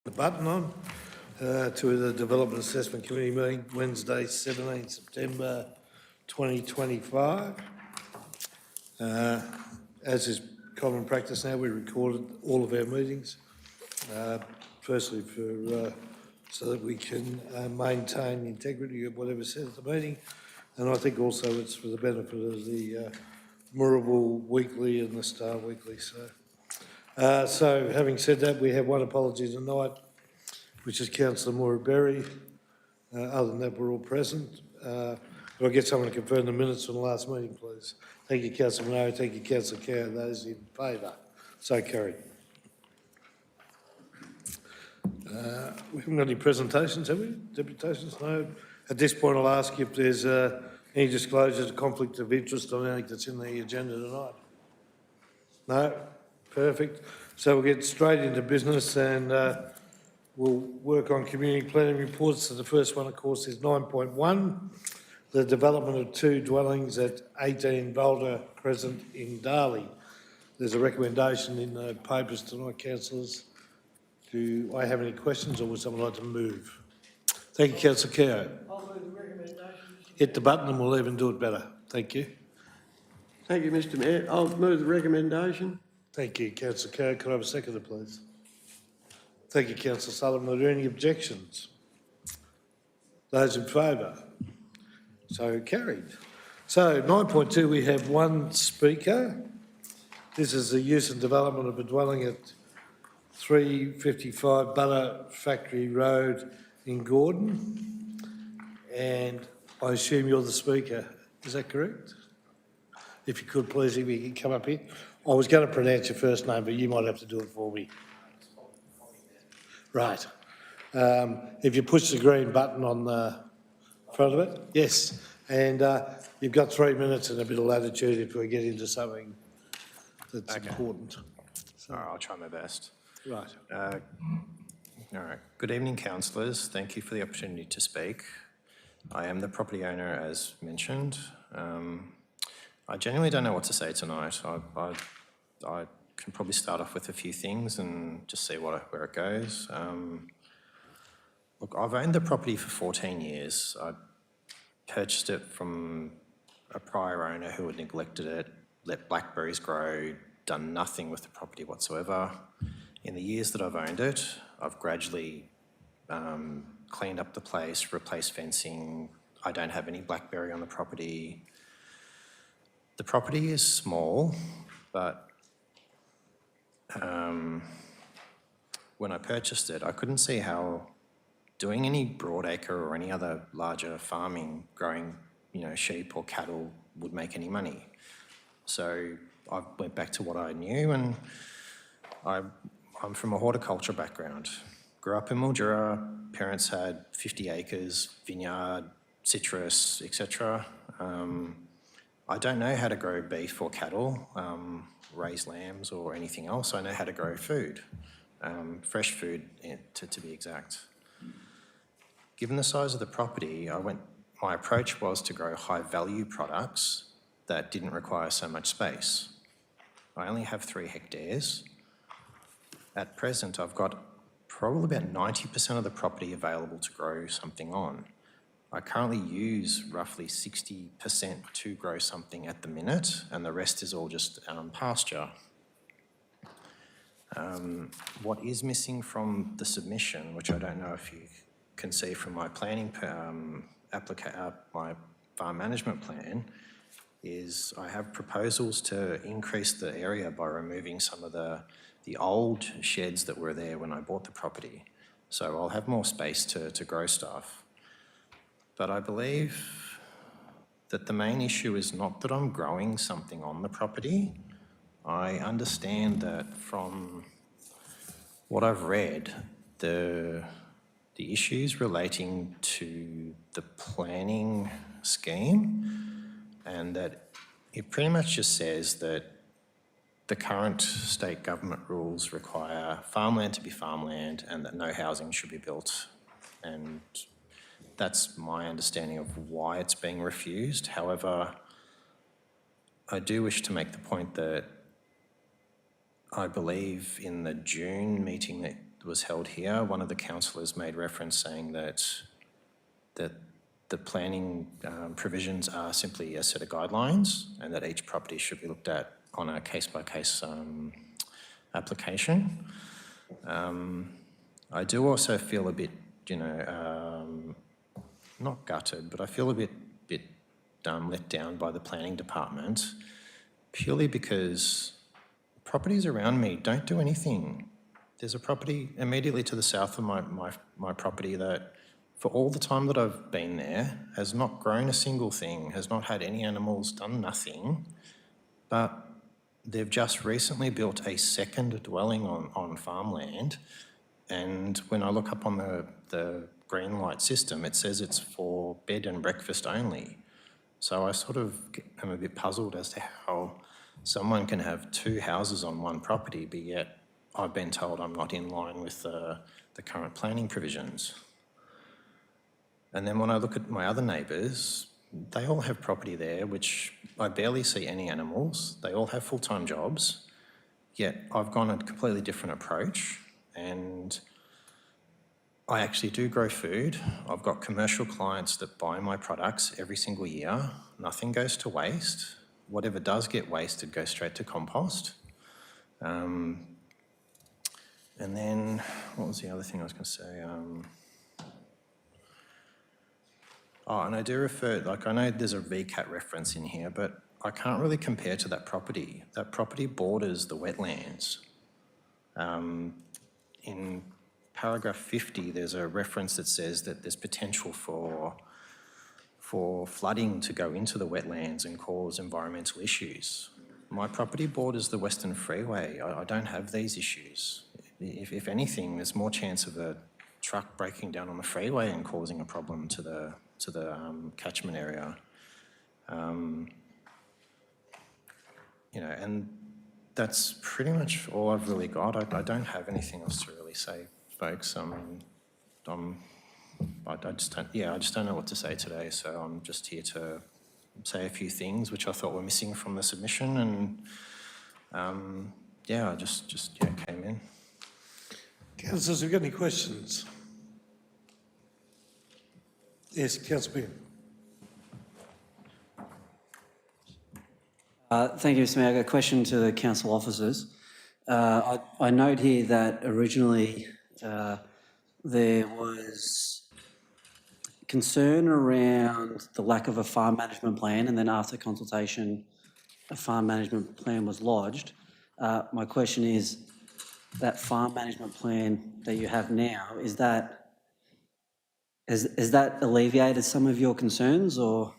The button on to the Development Assessment Committee meeting Wednesday, 17 September 2025. As is common practice now, we recorded all of our meetings, firstly so that we can maintain the integrity of whatever's said at the meeting, and I think also it's for the benefit of the Moorabool Weekly and the Star Weekly. So having said that, we have one apology tonight, which is Councillor Maura Berry. Other than that, we're all present. Could I get someone to confirm the minutes from the last meeting, please? Thank you, Councillor Minogue. Thank you, Councillor Kerr. Those in favour? So carried. We haven't got any presentations, have we? Deputations? No. At this point, I'll ask if there's any disclosures of conflict of interest on anything that's in the agenda tonight. No? Perfect. So we'll get straight into business and we'll work on community planning reports. So the first one, of course, is 9.1, the development of 2 dwellings at 18 Boulder Crescent in Darley. There's a recommendation in the papers tonight, councillors. Do I have any questions or would someone like to move? Thank you, Councillor Keogh. I'll move the recommendation. Hit the button and we'll even do it better. Thank you. Thank you, Mr Mayor. I'll move the recommendation. Thank you, Councillor Keogh. Could I have a seconder, please? Thank you, Councillor Sullivan. Are there any objections? Those in favour? So carried. So 9.2, we have one speaker. This is the use and development of a dwelling at 355 Butter Factory Road in Gordon. And I assume you're the speaker. Is that correct? If you could, please, if you could come up here. I was going to pronounce your first name, but you might have to do it for me. Right. If you push the green button on the front of it, yes. And you've got 3 minutes and a bit of latitude if we get into something that's important. All right, I'll try my best. Right. All right. Good evening, councillors. Thank you for the opportunity to speak. I am the property owner, as mentioned. I genuinely don't know what to say tonight. I can probably start off with a few things and just see where it goes. Look, I've owned the property for 14 years. I purchased it from a prior owner who had neglected it, let blackberries grow, done nothing with the property whatsoever. In the years that I've owned it, I've gradually cleaned up the place, replaced fencing. I don't have any blackberry on the property. The property is small, but when I purchased it, I couldn't see how doing any broadacre or any other larger farming, growing, sheep or cattle would make any money. So I went back to what I knew, and I'm from a horticulture background. Grew up in Mildura. Parents had 50 acres, vineyard, citrus, etc. I don't know how to grow beef or cattle, raise lambs or anything else. I know how to grow food, fresh food to be exact. Given the size of the property, my approach was to grow high value products that didn't require so much space. I only have 3 hectares. At present, I've got probably about 90% of the property available to grow something on. I currently use roughly 60% to grow something at the minute, and the rest is all just pasture. What is missing from the submission, which I don't know if you can see from my planning my farm management plan, is I have proposals to increase the area by removing some of the old sheds that were there when I bought the property. So I'll have more space to grow stuff. But I believe that the main issue is not that I'm growing something on the property. I understand that from what I've read, the issues relating to the planning scheme, and that it pretty much just says that the current state government rules require farmland to be farmland and that no housing should be built. And that's my understanding of why it's being refused. However, I do wish to make the point that I believe in the June meeting that was held here, one of the councillors made reference saying that the planning provisions are simply a set of guidelines and that each property should be looked at on a case-by-case application. I do also feel a bit, not gutted, but I feel a bit let down by the planning department, purely because properties around me don't do anything. There's a property immediately to the south of my property that, for all the time that I've been there, has not grown a single thing, has not had any animals, done nothing, but they've just recently built a second dwelling on farmland, and when I look up on the green light system, it says it's for bed and breakfast only. So I sort of am a bit puzzled as to how someone can have two houses on one property, but yet I've been told I'm not in line with the current planning provisions. And then when I look at my other neighbours, they all have property there, which I barely see any animals. They all have full-time jobs, yet I've gone a completely different approach, and I actually do grow food. I've got commercial clients that buy my products every single year. Nothing goes to waste. Whatever does get wasted goes straight to compost. And then, what was the other thing I was going to say? And I do refer, I know there's a VCAT reference in here, but I can't really compare to that property. That property borders the wetlands. In paragraph 50, there's a reference that says that there's potential for flooding to go into the wetlands and cause environmental issues. My property borders the Western Freeway. I don't have these issues. If anything, there's more chance of a truck breaking down on the freeway and causing a problem to the catchment area. And that's pretty much all I've really got. I don't have anything else to really say, folks. I just don't know what to say today, so I'm just here to say a few things which I thought were missing from the submission, and I just came in. Councillors, have you got any questions? Yes, Councillor Bingham. Thank you, Mr Mayor. I've got a question to the council officers. I note here that originally there was concern around the lack of a farm management plan, and then after consultation, a farm management plan was lodged. My question is, that farm management plan that you have now, has that alleviated some of your concerns, or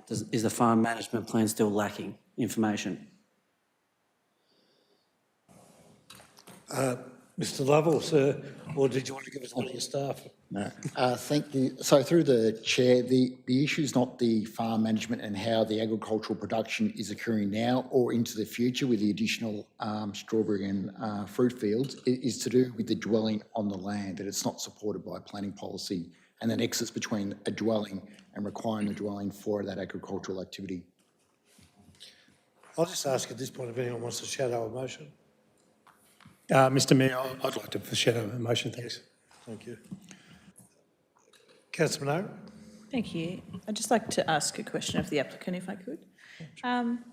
is the farm management plan still lacking information? Mr Lovell, sir, or did you want to give us one of your staff? No, thank you. So through the chair, the issue is not the farm management and how the agricultural production is occurring now or into the future with the additional strawberry and fruit fields. It is to do with the dwelling on the land, that it's not supported by planning policy, and the nexus between a dwelling and requiring a dwelling for that agricultural activity. I'll just ask at this point if anyone wants to shadow a motion. Mr Mayor, I'd like to foreshadow a motion, thanks. Thank you. Councillor Minogue? Thank you. I'd just like to ask a question of the applicant, if I could. Can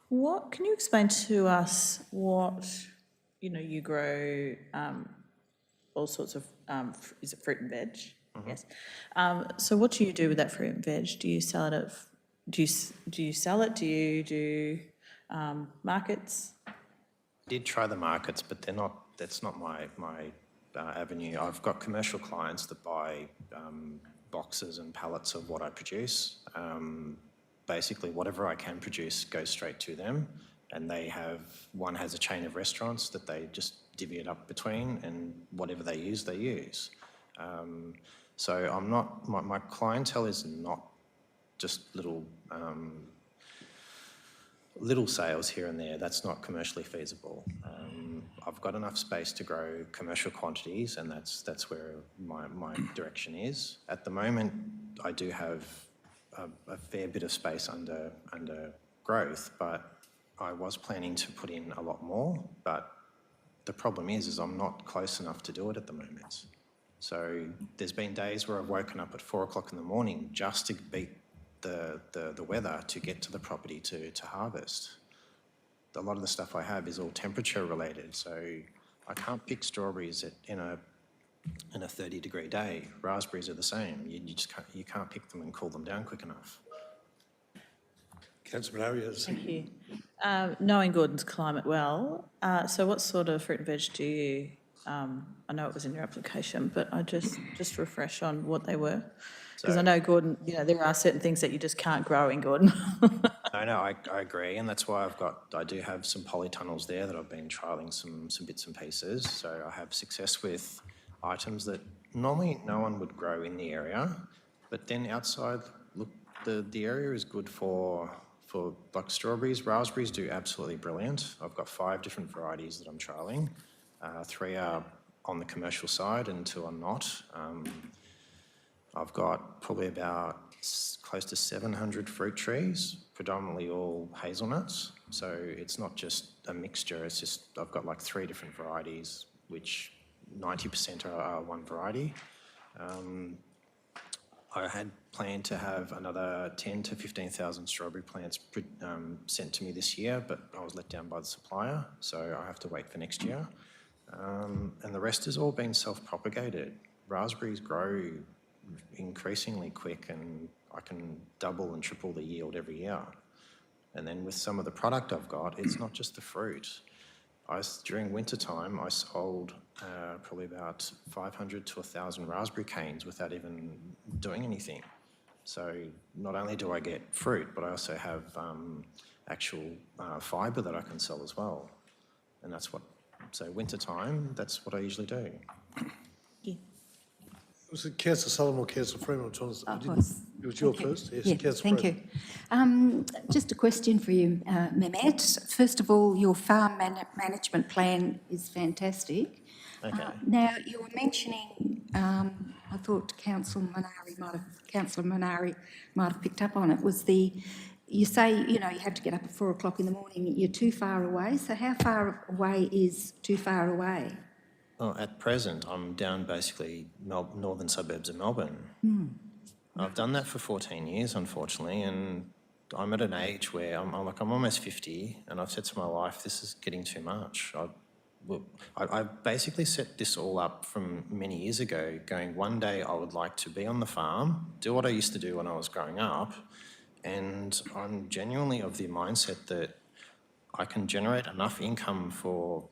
you explain to us what, you grow all sorts of, is it fruit and veg? Mm-hmm. Yes. So what do you do with that fruit and veg? Do you sell it do you sell it? Do you do markets? I did try the markets, but that's not my avenue. I've got commercial clients that buy boxes and pallets of what I produce. Basically, whatever I can produce goes straight to them, and one has a chain of restaurants that they just divvy it up between, and whatever they use, they use. So I'm not, my clientele is not just little sales here and there. That's not commercially feasible. I've got enough space to grow commercial quantities, and that's where my direction is. At the moment, I do have a fair bit of space under growth, but I was planning to put in a lot more, but the problem is I'm not close enough to do it at the moment. So there's been days where I've woken up at 4 o'clock in the morning just to beat the weather to get to the property to harvest. A lot of the stuff I have is all temperature related, so I can't pick strawberries in a 30-degree day. Raspberries are the same. You can't pick them and cool them down quick enough. Councillor Murray, yes. Thank you. Knowing Gordon's climate well, so what sort of fruit and veg do you, I know it was in your application, but I just refresh on what they were? Because I know Gordon, there are certain things that you just can't grow in Gordon. No, I agree, and that's why I do have some polytunnels there that I've been trialling some bits and pieces. So I have success with items that normally no one would grow in the area, but then outside, look, the area is good for like strawberries. Raspberries do absolutely brilliant. I've got 5 different varieties that I'm trialling. 3 are on the commercial side and 2 are not. I've got probably about close to 700 fruit trees, predominantly all hazelnuts. So it's not just a mixture, it's just I've got like 3 different varieties, which 90% are one variety. I had planned to have another 10 to 15,000 strawberry plants sent to me this year, but I was let down by the supplier, so I have to wait for next year. And the rest has all been self-propagated. Raspberries grow increasingly quick, and I can double and triple the yield every year. And then with some of the product I've got, it's not just the fruit. During winter time, I sold probably about 500 to 1,000 raspberry canes without even doing anything. So not only do I get fruit, but I also have actual fibre that I can sell as well. And so winter time, that's what I usually do. Was it Councillor Sullivan or Councillor Freeman? It was. It was your Thank you. first? Yes, Yeah, Councillor thank Freeman. you. Just a question for you, Mehmet. First of all, your farm management plan is fantastic. Okay. Now, you were mentioning, I thought Councillor Manari might have picked up on it, you say, you have to get up at 4 o'clock in the morning, you're too far away. So how far away is too far away? Well, at present, I'm down basically northern suburbs of Melbourne. I've done that for 14 years, unfortunately, and I'm at an age where I'm almost 50, and I've said to my wife, this is getting too much. I basically set this all up from many years ago, going one day I would like to be on the farm, do what I used to do when I was growing up, and I'm genuinely of the mindset that I can generate enough income for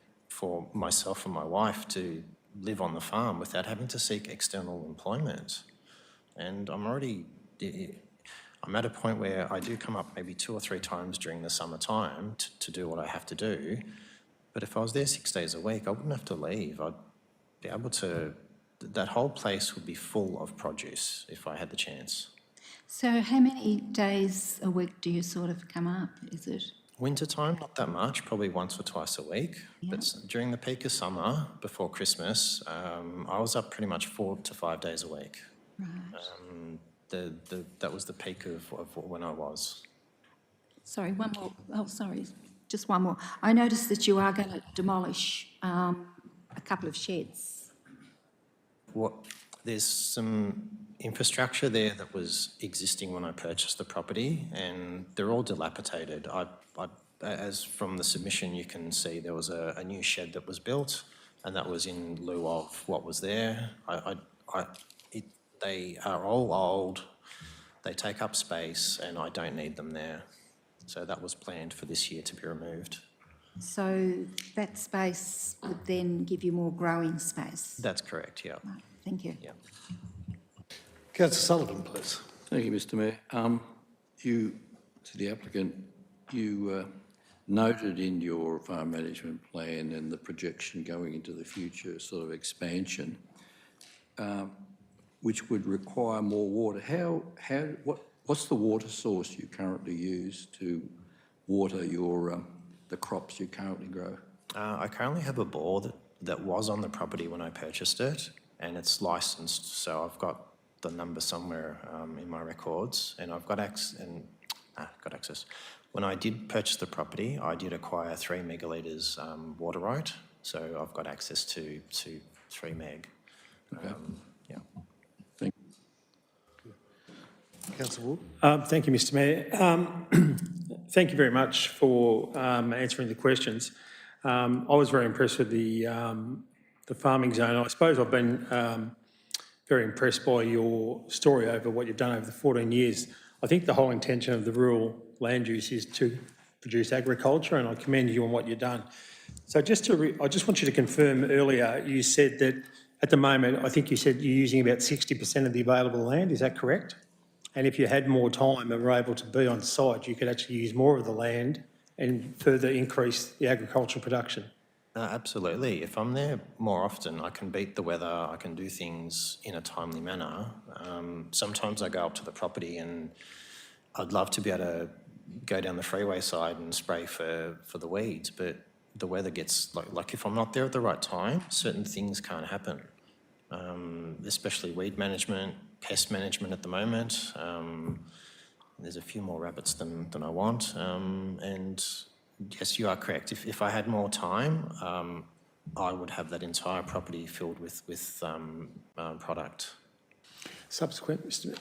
myself and my wife to live on the farm without having to seek external employment. And I'm at a point where I do come up maybe 2 or 3 times during the summertime to do what I have to do. But if I was there 6 days a week, I wouldn't have to leave. I'd be able to, that whole place would be full of produce if I had the chance. So how many days a week do you sort of come up, is it? Wintertime, not that much, probably once or twice a week. Yeah. But during the peak of summer, before Christmas, I was up pretty much 4 to 5 days a week. Right. That was the peak of when I was. Sorry, one more. Oh, sorry, just one more. I noticed that you are going to demolish a couple of sheds. There's some infrastructure there that was existing when I purchased the property, and they're all dilapidated. As from the submission, you can see there was a new shed that was built, and that was in lieu of what was there. They are all old, they take up space, and I don't need them there. So that was planned for this year to be removed. So that space would then give you more growing space. That's correct, yeah. Right, thank you. Yeah. Councillor Sullivan, please. Thank you, Mr Mayor. To the applicant, you noted in your farm management plan and the projection going into the future sort of expansion, which would require more water. What's the water source you currently use to water the crops you currently grow? I currently have a bore that was on the property when I purchased it, and it's licensed, so I've got the number somewhere in my records, and I've got access. When I did purchase the property, I did acquire 3 megalitres water right, So I've got access to 3 meg. Yeah. Councillor Ward? Thank you, Mr Mayor. Thank you very much for answering the questions. I was very impressed with the farming zone. I suppose I've been very impressed by your story over what you've done over the 14 years. I think the whole intention of the rural land use is to produce agriculture, and I commend you on what you've done. So I just want you to confirm earlier, you said that at the moment, I think you said you're using about 60% of the available land, is that correct? And if you had more time and were able to be on site, you could actually use more of the land and further increase the agricultural production. Absolutely. If I'm there more often, I can beat the weather, I can do things in a timely manner. Sometimes I go up to the property and I'd love to be able to go down the freeway side and spray for the weeds, but the weather gets, like if I'm not there at the right time, certain things can't happen, especially weed management, pest management at the moment. There's a few more rabbits than I want. And yes, you are correct. If I had more time, I would have that entire property filled with product. Subsequent, Mr Mayor.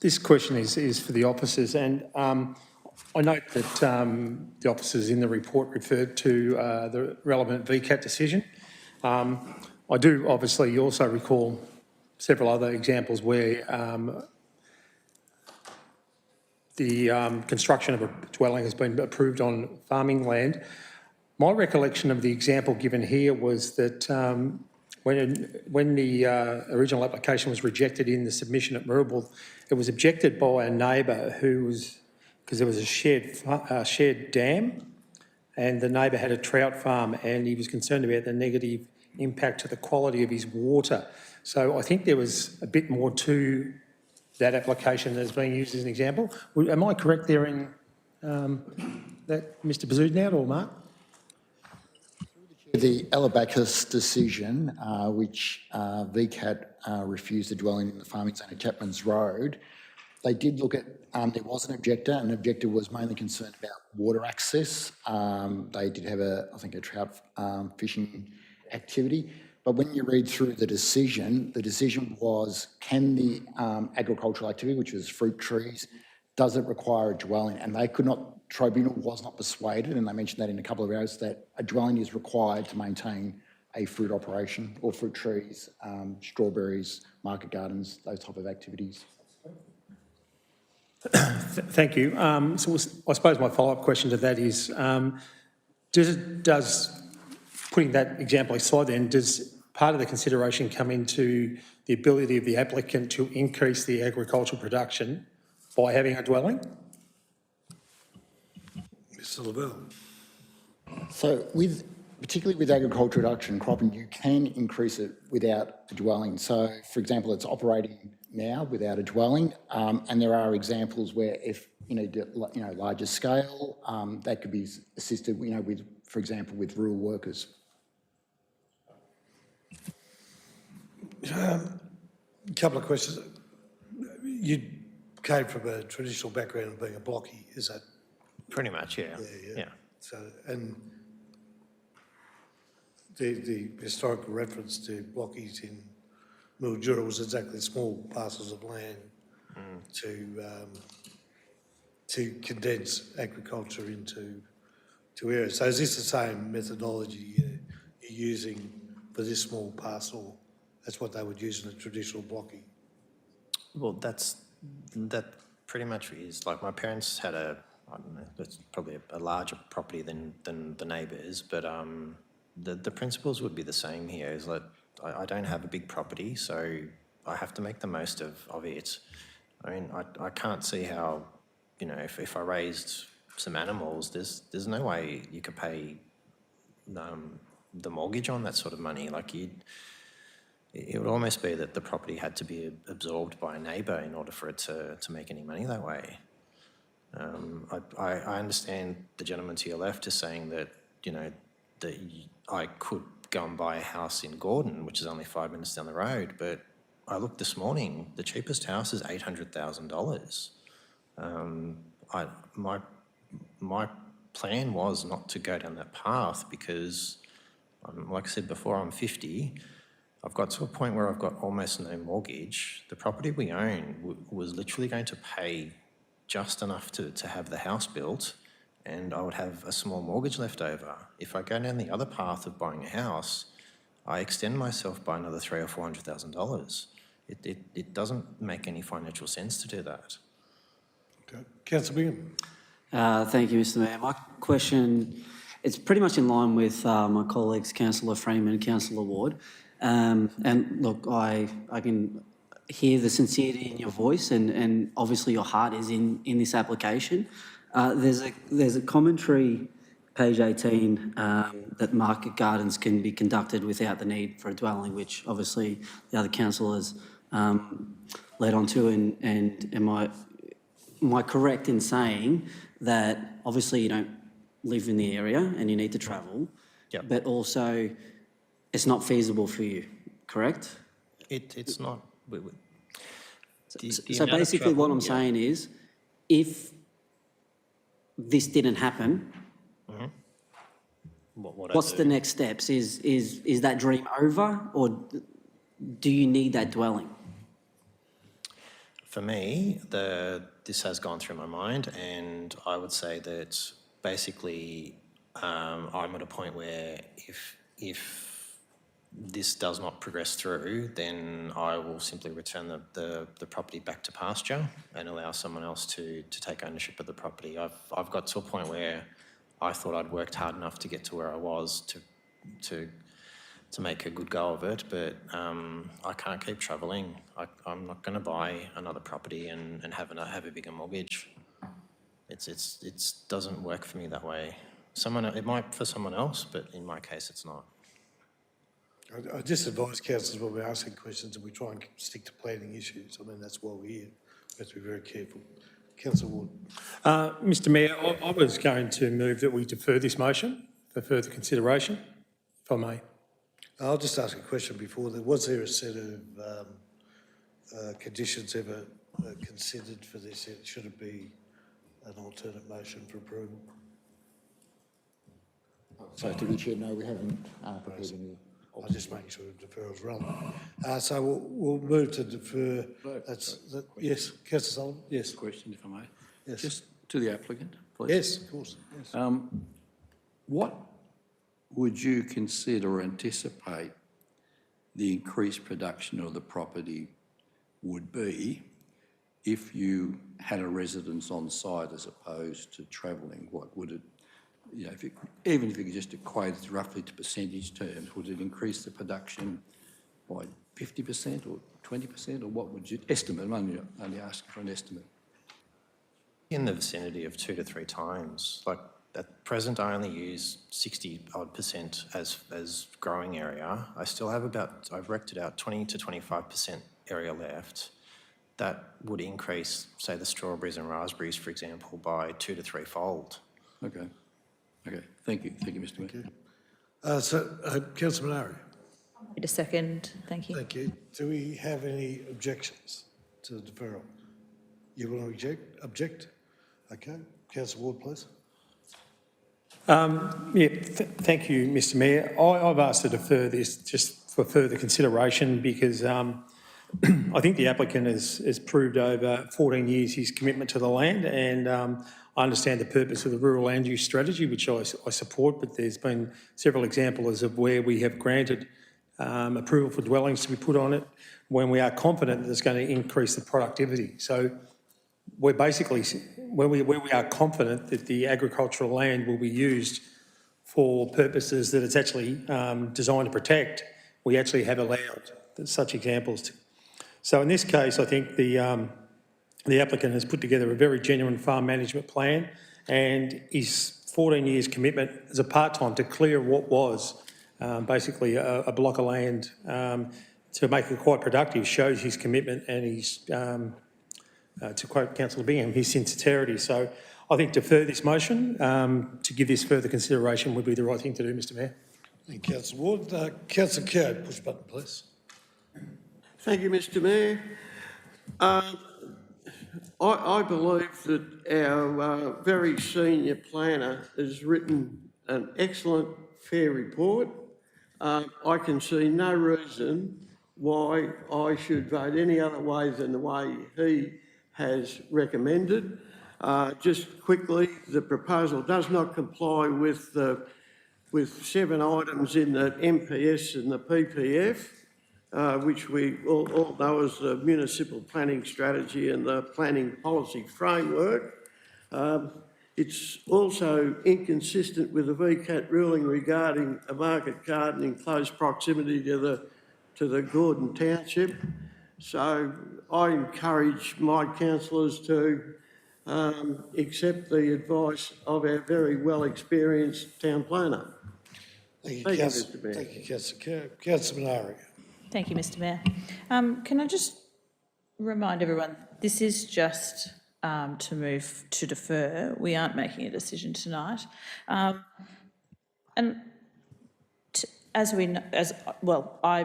This question is for the officers, and I note that the officers in the report referred to the relevant VCAT decision. I do obviously also recall several other examples where the construction of a dwelling has been approved on farming land. My recollection of the example given here was that when the original application was rejected in the submission at Mirrabul, it was objected by a neighbour who was, because there was a shared dam, and the neighbour had a trout farm, and he was concerned about the negative impact to the quality of his water. So I think there was a bit more to that application that's being used as an example. Am I correct there in that, Mr Bazudnout or Mark? The Alabacus decision, which VCAT refused the dwelling in the farming zone at Chapman's Road, they did look at, there was an objector, and the objector was mainly concerned about water access. They did have I think a trout fishing activity. But when you read through the decision was, can the agricultural activity, which was fruit trees, does it require a dwelling? And they could not, tribunal was not persuaded, and they mentioned that in a couple of areas, that a dwelling is required to maintain a fruit operation, or fruit trees, strawberries, market gardens, those type of activities. Thank you. So I suppose my follow-up question to that is, does putting that example aside then, does part of the consideration come into the ability of the applicant to increase the agricultural production by having a dwelling? Mr Lavelle? So particularly with agricultural production and cropping, you can increase it without a dwelling. So for example, it's operating now without a dwelling, and there are examples where if, larger scale, that could be assisted, with, for example, with rural workers. A couple of questions. You came from a traditional background of being a blocky, is that? Pretty much, yeah. Yeah. So, and the historical reference to blockies in Mildura was exactly small parcels of land to condense agriculture into areas. So is this the same methodology you're using for this small parcel? That's what they would use in a traditional blocking? Well, that pretty much is, like, my parents had I don't know, that's probably a larger property than the neighbours, but the principles would be the same here. Is that I don't have a big property, so I have to make the most of it. I mean, I can't see how, if I raised some animals, there's no way you could pay the mortgage on that sort of money. Like, it would almost be that the property had to be absorbed by a neighbour in order for it to make any money that way. I understand the gentleman to your left is saying that, that I could go and buy a house in Gordon, which is only 5 minutes down the road, but I looked this morning, the cheapest house is $800,000. My plan was not to go down that path because Like I said before, I'm 50. I've got to a point where I've got almost no mortgage. The property we own was literally going to pay just enough to have the house built, and I would have a small mortgage left over. If I go down the other path of buying a house, I extend myself by another $300,000 or $400,000. It doesn't make any financial sense to do that. Okay. Councillor Bingham. Thank you, Mr Mayor. My question, it's pretty much in line with my colleagues, Councillor Freeman and Councillor Ward. And look, I can hear the sincerity in your voice, and obviously your heart is in this application. There's a commentary, page 18, that market gardens can be conducted without the need for a dwelling, which obviously the other councillors led on to. And am I correct in saying that obviously you don't live in the area and you need to travel, Yep. but also it's not feasible for you, correct? It's not. The So amount of basically what travel- I'm yeah. saying is, if this didn't happen, What I what's do. the next steps? Is that dream over, or do you need that dwelling? For me, this has gone through my mind, and I would say that basically I'm at a point where if this does not progress through, then I will simply return the property back to pasture and allow someone else to take ownership of the property. I've got to a point where I thought I'd worked hard enough to get to where I was to make a good go of it, but I can't keep travelling. I'm not going to buy another property and have a bigger mortgage. It doesn't work for me that way. It might for someone else, but in my case, it's not. I just advise councillors when we're asking questions and we try and stick to planning issues. I mean, that's why we're here. We have to be very careful. Councillor Ward. Mr Mayor, I was going to move that we defer this motion for further consideration, if I may. I'll just ask a question before that. Was there a set of conditions ever considered for this? Should it be an alternate motion for approval? So to be chair, no, we haven't prepared any. I'll just make sure the deferral's relevant. So we'll move to defer. Yes, Councillor Sullivan? Yes. Question, if I may. Yes. Just to the applicant, please. Yes, of course. Yes. What would you consider or anticipate the increased production of the property would be if you had a residence on site as opposed to travelling? What would it, even if you could just equate it roughly to percentage terms, would it increase the production by 50% or 20%, or what would you estimate? I'm only asking for an estimate. In the vicinity of 2 to 3 times. Like at present, I only use 60% as growing area. I still have I've worked it out 20 to 25% area left. That would increase, say, the strawberries and raspberries, for example, by 2 to 3 fold. Okay. Okay. Thank you, Mr Mayor. Councillor Minari. Wait a second, thank you. Thank you. Do we have any objections to the deferral? You want to object? Okay. Councillor Ward, please. Thank you, Mr Mayor. I've asked to defer this just for further consideration because I think the applicant has proved over 14 years his commitment to the land, and I understand the purpose of the rural land use strategy, which I support, but there's been several examples of where we have granted approval for dwellings to be put on it when we are confident that it's going to increase the productivity. So we're basically, where we are confident that the agricultural land will be used for purposes that it's actually designed to protect, we actually have allowed such examples. So in this case, I think the applicant has put together a very genuine farm management plan, and his 14 years commitment as a part-time to clear what was basically a block of land to make it quite productive shows his commitment and his, to quote Councillor Bingham, his sincerity. So I think defer this motion to give this further consideration would be the right thing to do, Mr Mayor. Thank you, Councillor Ward. Councillor Keogh, push button, please. Thank you, Mr Mayor. I believe that our very senior planner has written an excellent, fair report. I can see no reason why I should vote any other way than the way he has recommended. Just quickly, the proposal does not comply with 7 items in the MPS and the PPF, which we all know as the Municipal Planning Strategy and the Planning Policy Framework. It's also inconsistent with the VCAT ruling regarding a market garden in close proximity to the Gordon Township. So I encourage my councillors to accept the advice of our very well-experienced town planner. Thank you, Thank you, Councillor. Mr. Mayor. Thank you, Councillor Kerr. Councillor Minari. Thank you, Mr Mayor. Can I just remind everyone, this is just to move to defer. We aren't making a decision tonight. And as we know, I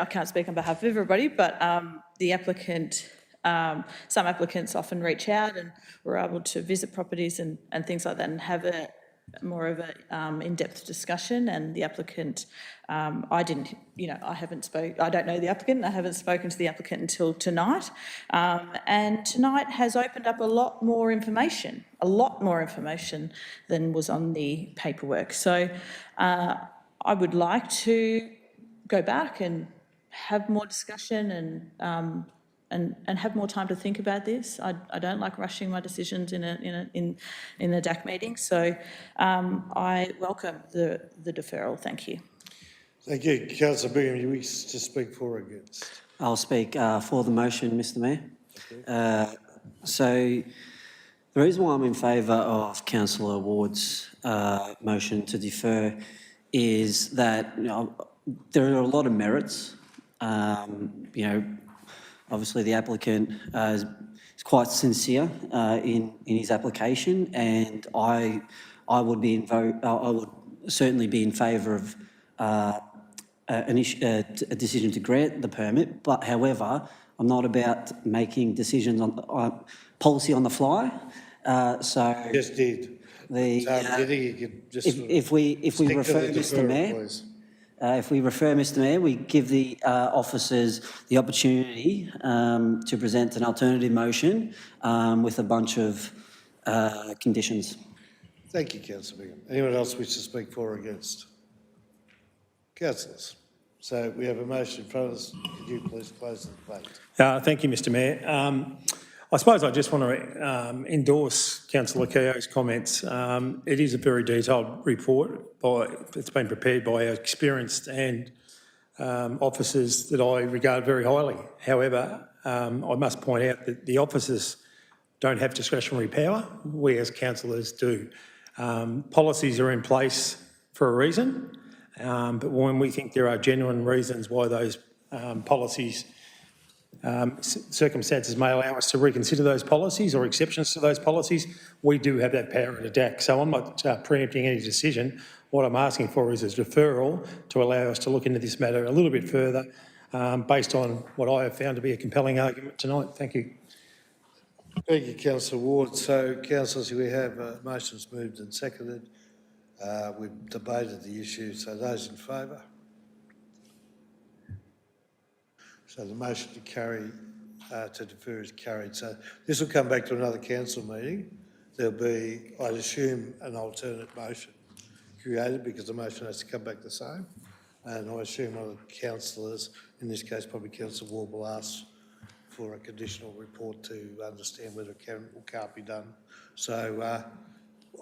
can't speak on behalf of everybody, but the applicant, some applicants often reach out and we're able to visit properties and things like that and have a more of a in-depth discussion. And the applicant, I don't know the applicant, I haven't spoken to the applicant until tonight. And tonight has opened up a lot more information than was on the paperwork. So I would like to go back and have more discussion and have more time to think about this. I don't like rushing my decisions in a DAC meeting, so I welcome the deferral. Thank you. Thank you. Councillor Bingham, you wish to speak for or against? I'll speak for the motion, Mr Mayor. So the reason why I'm in favour of Councillor Ward's motion to defer is that there are a lot of merits. Obviously the applicant is quite sincere in his application, and I would certainly be in favour of a decision to grant the permit. But however, I'm not about making decisions on policy on the fly. So Just did. if we refer Mr Mayor, if we refer Mr Mayor, we give the officers the opportunity to present an alternative motion with a bunch of conditions. Thank you, Councillor Bingham. Anyone else wish to speak for or against? Councillors. So we have a motion in front of us. Could you please close the debate? Thank you, Mr Mayor. I suppose I just want to endorse Councillor Keogh's comments. It is a very detailed report. It's been prepared by experienced and officers that I regard very highly. However, I must point out that the officers don't have discretionary power. We as councillors do. Policies are in place for a reason, but when we think there are genuine reasons why those policies circumstances may allow us to reconsider those policies or exceptions to those policies, we do have that power at a DAC. So I'm not preempting any decision. What I'm asking for is a deferral to allow us to look into this matter a little bit further based on what I have found to be a compelling argument tonight. Thank you. Thank you, Councillor Ward. So, councillors, we have motions moved and seconded. We've debated the issue. So those in favour? So the motion to carry, to defer is carried. So this will come back to another council meeting. There'll be, I'd assume, an alternate motion created because the motion has to come back the same. And I assume one of the councillors, in this case probably Councillor Ward, will ask for a conditional report to understand whether it can or can't be done. So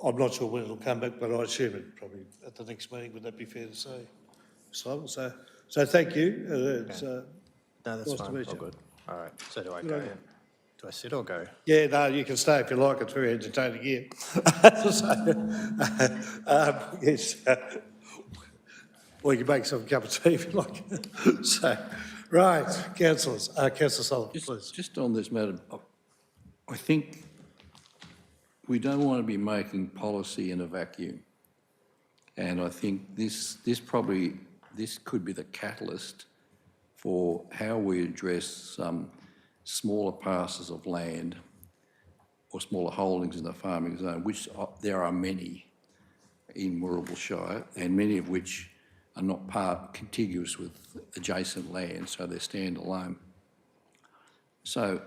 I'm not sure when it'll come back, but I assume it probably at the next meeting. Would that be fair to say? So thank you. No, that's Nice to fine. meet All you. good. All right. So do I go? Do I sit or go? Yeah, no, you can stay if you like. It's very entertaining here. Yes. Or you can make some cup of tea if you like. So, right, councillors. Councillor Sullivan, please. Just on this matter, I think we don't want to be making policy in a vacuum. And I think this could be the catalyst for how we address some smaller parcels of land or smaller holdings in the farming zone, which there are many in Moorabool Shire, and many of which are not contiguous with adjacent land, so they're standalone. So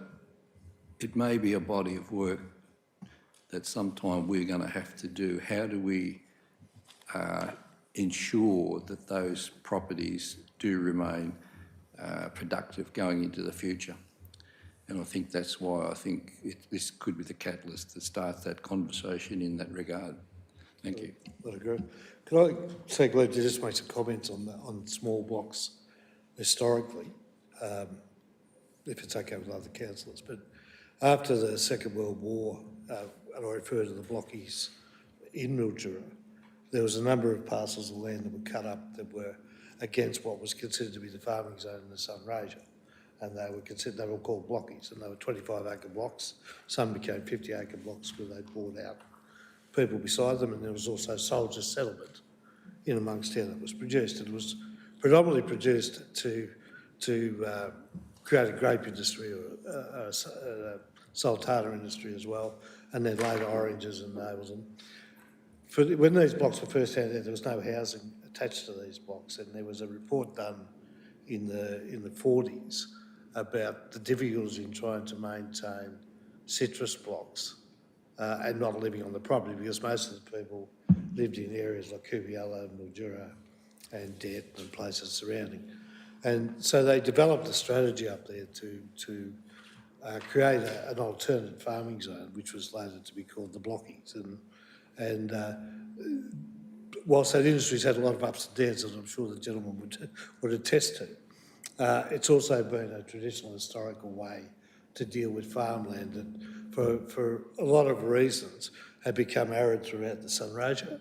it may be a body of work that sometime we're going to have to do. How do we ensure that those properties do remain productive going into the future? And I think that's why I think this could be the catalyst that starts that conversation in that regard. Thank you. I agree. Could I say, Gleb, to just make some comments on small blocks historically, if it's okay with other councillors, but after the Second World War, and I refer to the blockies in Mildura, there was a number of parcels of land that were cut up that were against what was considered to be the farming zone in the Sunraysia. And they were called blockies, and they were 25-acre blocks. Some became 50-acre blocks where they bought out people beside them, and there was also soldier settlement in amongst here that was produced. It was predominantly produced to create a grape industry or a sultana industry as well, and then later oranges and nails. And when these blocks were first handed out, there was no housing attached to these blocks, and there was a report done in the 40s about the difficulties in trying to maintain citrus blocks and not living on the property, because most of the people lived in areas like Kubiella, Mildura and Det and places surrounding. And so they developed a strategy up there to create an alternate farming zone, which was later to be called the blockies. And whilst that industry's had a lot of ups and downs, as I'm sure the gentleman would attest to, it's also been a traditional historical way to deal with farmland that, for a lot of reasons, had become arid throughout the Sunraysia,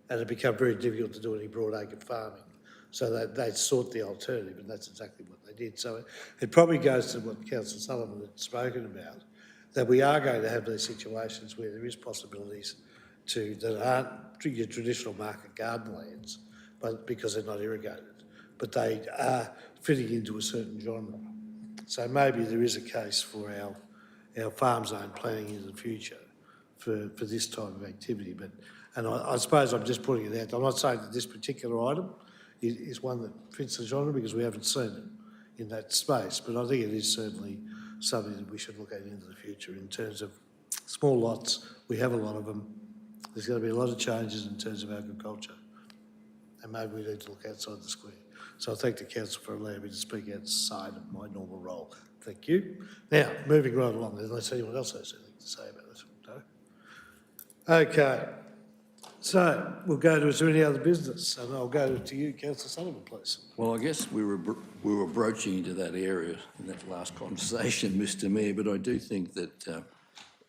and it become very difficult to do any broadacre farming. So they sought the alternative, and that's exactly what they did. So it probably goes to what Councillor Sullivan had spoken about, that we are going to have these situations where there is possibilities that aren't your traditional market garden lands, but because they're not irrigated, but they are fitting into a certain genre. So maybe there is a case for our farm zone planning in the future for this type of activity. And I suppose I'm just putting it out. I'm not saying that this particular item is one that fits the genre, because we haven't seen it in that space, but I think it is certainly something that we should look at into the future in terms of small lots. We have a lot of them. There's going to be a lot of changes in terms of agriculture, and maybe we need to look outside the square. So I thank the council for allowing me to speak outside of my normal role. Thank you. Now, moving right along, unless anyone else has anything to say about it. No? Okay. So we'll go to, is there any other business? And I'll go to you, Councillor Sullivan, please. Well, I guess we were broaching into that area in that last conversation, Mr Mayor, but I do think that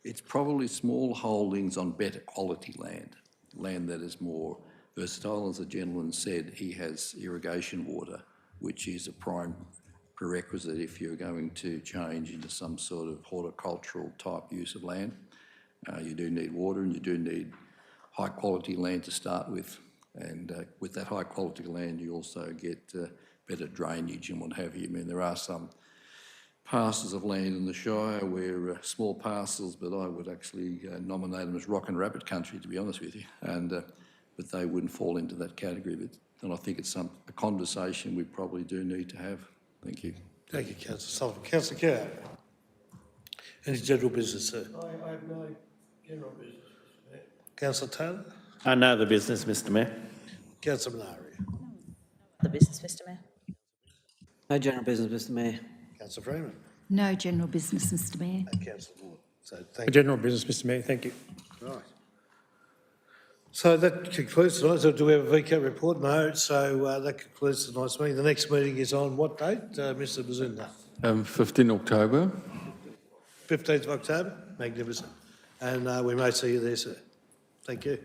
it's probably small holdings on better quality land that is more versatile. As the gentleman said, he has irrigation water, which is a prime prerequisite if you're going to change into some sort of horticultural type use of land. You do need water, and you do need high quality land to start with, and with that high quality land you also get better drainage and what have you. I mean, there are some parcels of land in the Shire where small parcels, but I would actually nominate them as rock and rabbit country, to be honest with you, and but they wouldn't fall into that category. And I think it's a conversation we probably do need to have. Thank you. Thank you, Councillor Sullivan. Councillor Kerr. Any general business, sir? I have no general business, Mr Mayor. Councillor Taylor? No other business, Mr Mayor. Councillor Minari? The business, Mr Mayor. No general business, Mr Mayor. Councillor Freeman? No general business, Mr Mayor. And Councillor Ward. So thank you. General business, Mr Mayor, thank you. Right. So that concludes tonight. So do we have a VCAT report? No. So that concludes tonight's meeting. The next meeting is on what date, Mr Bazinda? 15 October. 15th of October? Magnificent. And we may see you there, sir. Thank you.